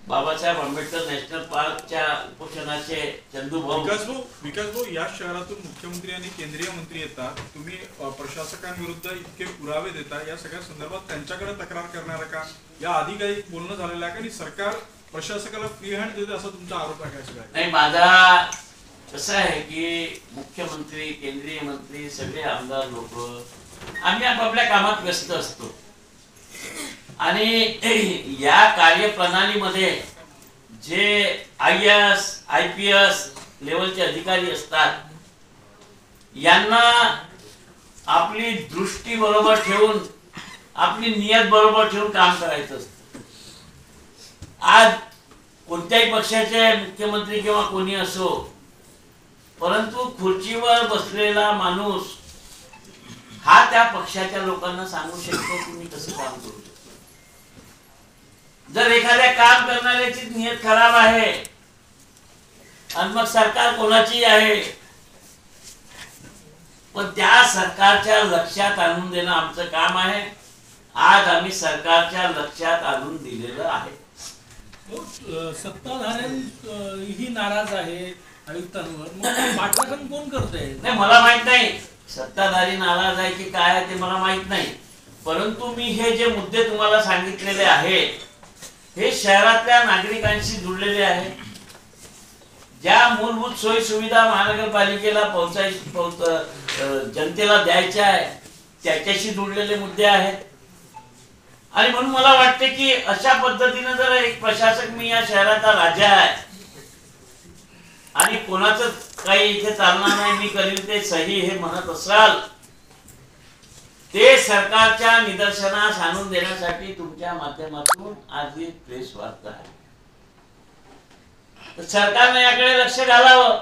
Babasaheb Ambedkar national पार्कच्या उपोषणाचे चंदूभाऊ विकास भाऊ, या शहरातून मुख्यमंत्री आणि केंद्रीय मंत्री येतात, तुम्ही प्रशासकांविरुद्ध इतके पुरावे देता, या सगळ्या संदर्भात त्यांच्याकडे तक्रार करणार का? या आधी काही बोलणं झालेलं आहे का? आणि सरकार प्रशासकाला फ्री हँड देते असा तुमचा आरोप आहे का? नाही, माझा कसं आहे की मुख्यमंत्री, केंद्रीय मंत्री, सगळे आमदार लोक आम्ही आपापल्या कामात व्यस्त असतो आणि या कार्यप्रणालीमध्ये जे IAS IPS लेवलचे अधिकारी असतात यांना आपली दृष्टी बरोबर ठेवून, आपली नियत बरोबर ठेवून काम करायचं असतं. आज कोणत्याही पक्षाचे मुख्यमंत्री किंवा कोणी असो, परंतु खुर्चीवर बसलेला माणूस हा त्या पक्षाच्या लोकांना सांगू शकतो तुम्ही कसं काम करू शकतो. जर एखाद्या काम करणाऱ्याची नियत खराब आहे आणि मग सरकार कोणाची आहे, पण त्या सरकारच्या लक्षात आणून देणं आमचं काम आहे. आज आम्ही सरकारच्या लक्षात आणून दिलेलं आहे. सत्ताधाऱ्यांही नाराज आहे आयुक्तांवर, मग पाठराखण कोण करतंय? नाही, मला माहित नाही सत्ताधारी नाराज आहे की काय आहे ते मला माहित नाही, परंतु मी हे जे मुद्दे तुम्हाला सांगितलेले आहे हे शहरातल्या नागरिकांशी जुळलेले आहे. ज्या मूलभूत सोयी सुविधा महानगरपालिकेला जनतेला द्यायच्या आहे त्याच्याशी जुळलेले मुद्दे आहेत. आणि म्हणून मला वाटते की अशा पद्धतीने जर एक प्रशासक, मी या शहराचा राजा आहे आणि कोणाचं काही इथे चालणार नाही, मी करील ते सही हे म्हणत असाल, ते सरकारच्या निदर्शनास आणून देण्यासाठी तुमच्या माध्यमातून आज ही प्रेस वार्ता आहे. तर सरकारने याकडे लक्ष घालावं.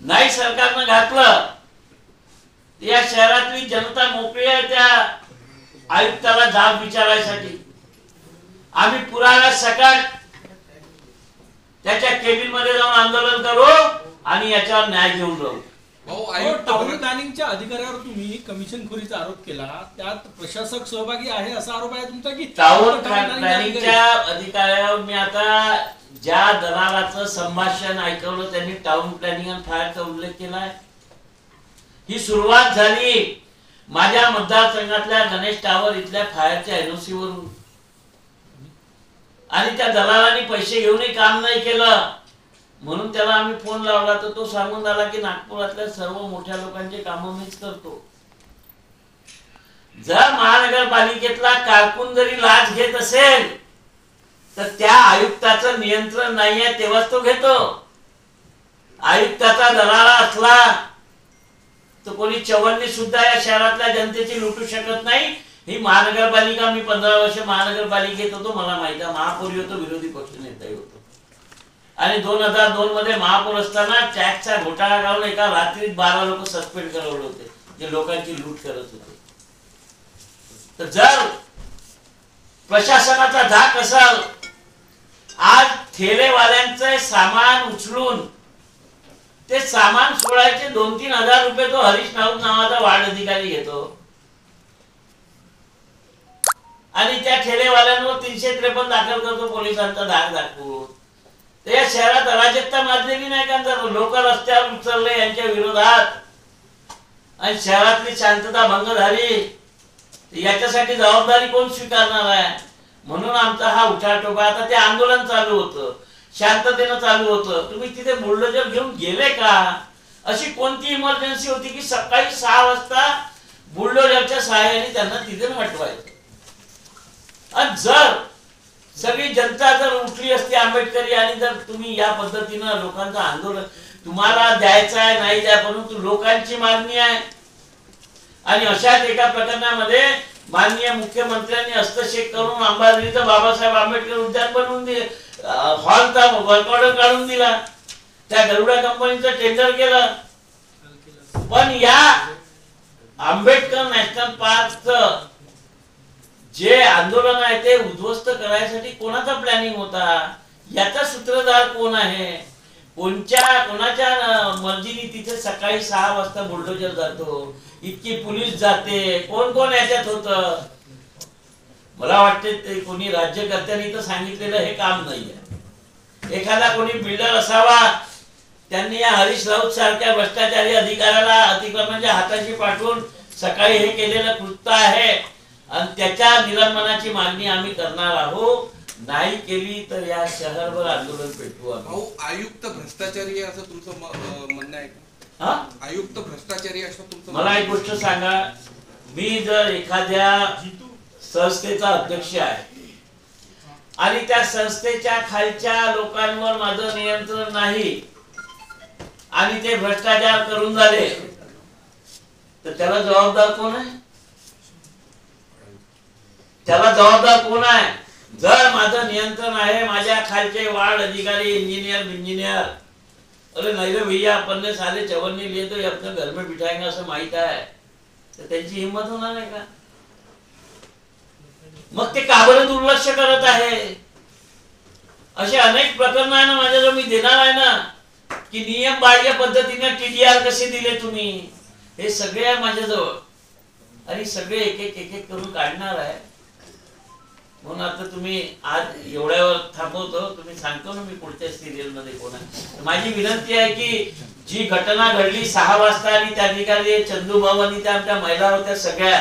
नाही सरकारनं घातलं, या शहरातली जनता मोकळी आहे त्या आयुक्ताला जाब विचारायसाठी. आम्ही पुराव्या सकट त्याच्या केबिन मध्ये जाऊन आंदोलन करू आणि याच्यावर न्याय घेऊन राहू. टाउन प्लॅनिंगच्या अधिकाऱ्यावर तुम्ही कमिशनखोरीचा आरोप केला, त्यात प्रशासक सहभागी आहे असा आरोप आहे तुमचा की टाउन प्लॅनिंगच्या अधिकाऱ्यावर मी आता ज्या दलालाचं संभाषण ऐकवलं त्यांनी टाउन प्लॅनिंग आणि फायरचा उल्लेख केलाय. ही सुरुवात झाली माझ्या मतदारसंघातल्या गणेश टावर इथल्या फायरच्या NOC वरून, आणि त्या दलालांनी पैसे घेऊनही काम नाही केलं. म्हणून त्याला आम्ही फोन लावला तर तो सांगून आला की नागपुरातल्या सर्व मोठ्या लोकांचे काम मीच करतो. जर महानगरपालिकेतला कारकून जरी लाच घेत असेल तर त्या आयुक्ताचं नियंत्रण नाहीये तेव्हाच तो घेतो. आयुक्ताचा दलाला असला तर कोणी चवन्नी सुद्धा या शहरातल्या जनतेची लुटू शकत नाही. ही महानगरपालिका, मी 15 वर्ष महानगरपालिकेत होतो, मला माहिती आहे. महापौर होतो, विरोधी पक्ष नेताही होतो. आणि 2002 मध्ये महापौर असताना टॅक्सचा घोटाळा करून एका रात्रीत 12 लोक सस्पेंड करवले होते जे लोकांची लूट करत होते. तर जर प्रशासनाचा धाक असेल, आज ठेलेवाल्यांचे सामान उचलून ते सामान सोडायचे 2-3 हजार रुपये तो हरीश राऊत नावाचा वार्ड अधिकारी घेतो आणि त्या ठेलेवाल्यांवर 353 दाखल करतो पोलिसांचा धाक दाखवून. या शहरात अराजकता माजलेली नाही का? जर लोक रस्त्यावर उचलले यांच्या विरोधात आणि शहरातली शांतता भंग झाली याच्यासाठी जबाबदारी कोण स्वीकारणार आहे? म्हणून आमचा हा उठाठोका. आता ते आंदोलन चालू होतं, शांततेनं चालू होतं, तुम्ही तिथे बुलडोजर घेऊन गेले का? अशी कोणती इमर्जन्सी होती की सकाळी 6 वाजता बुलडोजरच्या सहाय्याने त्यांना तिथे हटवायचं? आणि जर सगळी जनता जर उठली असती आंबेडकरी आणि जर तुम्ही या पद्धतीनं लोकांचं आंदोलन, तुम्हाला द्यायचं आहे नाही द्या, परंतु लोकांची मागणी आहे. आणि अशाच एका प्रकरणामध्ये माननीय मुख्यमंत्र्यांनी हस्तक्षेप करून अंबाझरीचं बाबासाहेब आंबेडकर उद्यान बनवून हॉलचा वर्क ऑर्डर काढून दिला, त्या गरुडा कंपनीचं टेंडर केलं. पण या आंबेडकर नॅशनल पार्कचं जे आंदोलन आहे ते उद्ध्वस्त करायसाठी कोणाचा प्लॅनिंग होता? याचा सूत्रधार कोण आहे? कोणाच्या मर्जीने तिथे सकाळी 6 वाजता बुलडोजर जातो, इतकी पोलीस जाते, कोण कोण याच्यात होतं? मला वाटते ते कोणी राज्यकर्त्यांनी तर सांगितलेलं हे काम नाहीये. एखादा कोणी बिल्डर असावा, त्यांनी या हरीश राऊत सारख्या भ्रष्टाचारी अधिकाऱ्याला अतिक्रमणाच्या हाताशी पाठवून सकाळी हे केलेलं कृत्य आहे आणि त्याच्या निलंबनाची मागणी आम्ही करणार आहोत. नाही केली तर या शहरभर आंदोलन पेटवू आम्ही. भाऊ, आयुक्त भ्रष्टाचारी आहे असं तुमचं म्हणणं आहे का? हा? आयुक्त भ्रष्टाचारी असं तुमचं मला एक गोष्ट सांगा, मी जर एखाद्या संस्थेचा अध्यक्ष आहे आणि त्या संस्थेच्या खालच्या लोकांवर माझं नियंत्रण नाही आणि ते भ्रष्टाचार करून झाले, तर त्याला जबाबदार कोण आहे? त्याला जबाबदार कोण आहे? जर माझं नियंत्रण आहे, माझ्या खालचे वार्ड अधिकारी, इंजीनियर, अरे नहीं रे भैया, अपन ने सारे चवन्नी लिए तो अपने घर में बिठाएंगे असं माहित आहे, तर त्यांची हिंमत होणार नाही का? मग ते का बरं दुर्लक्ष करत आहे? असे अनेक प्रकरण आहे ना माझ्याजवळ, मी देणार आहे ना की नियम बाह्य पद्धतीने TDR कसे दिले तुम्ही, हे सगळे आहे माझ्याजवळ आणि सगळे एक एक करून काढणार आहे. म्हणून आता तुम्ही आज एवढ्यावर थांबवतो, तुम्ही सांगतो ना मी पुढच्या सिरियल मध्ये कोण आहे. माझी विनंती आहे की जी घटना घडली 6 वाजता आणि त्या ठिकाणी चंदू भाऊ आणि त्या आमच्या महिला होत्या, सगळ्या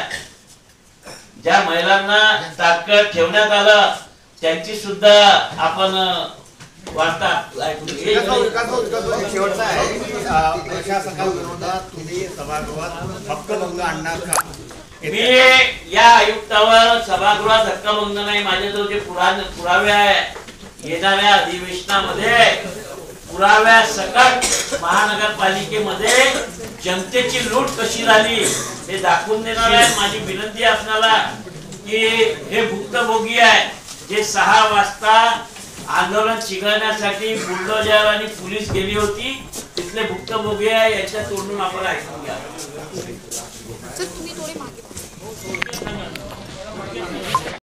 ज्या महिलांना तात्काळ ठेवण्यात आलं त्यांची सुद्धा आपण वार्ता ऐकून शेवटचा आहे की प्रशासनाविरोधात तुम्ही सभागृहात हक्कभंग आणणार का? मी या आयुक्तावर सभागृहात हक्कभंग नाही, माझ्याजवळ जे पुरावे आहे येणाऱ्या अधिवेशनामध्ये पुराव्या सकट महानगरपालिकेमध्ये जनतेची लूट कशी झाली हे दाखवून देणार आहे. माझी विनंती आहे आपल्याला की हे भुक्तभोगी आहे जे 6 वाजता आंदोलन चिघळण्यासाठी बुलडोजर आणि पोलीस गेली होती, तिथले भुक्तभोगी आहे, याच्या तोंडून आपण ऐकून घ्या.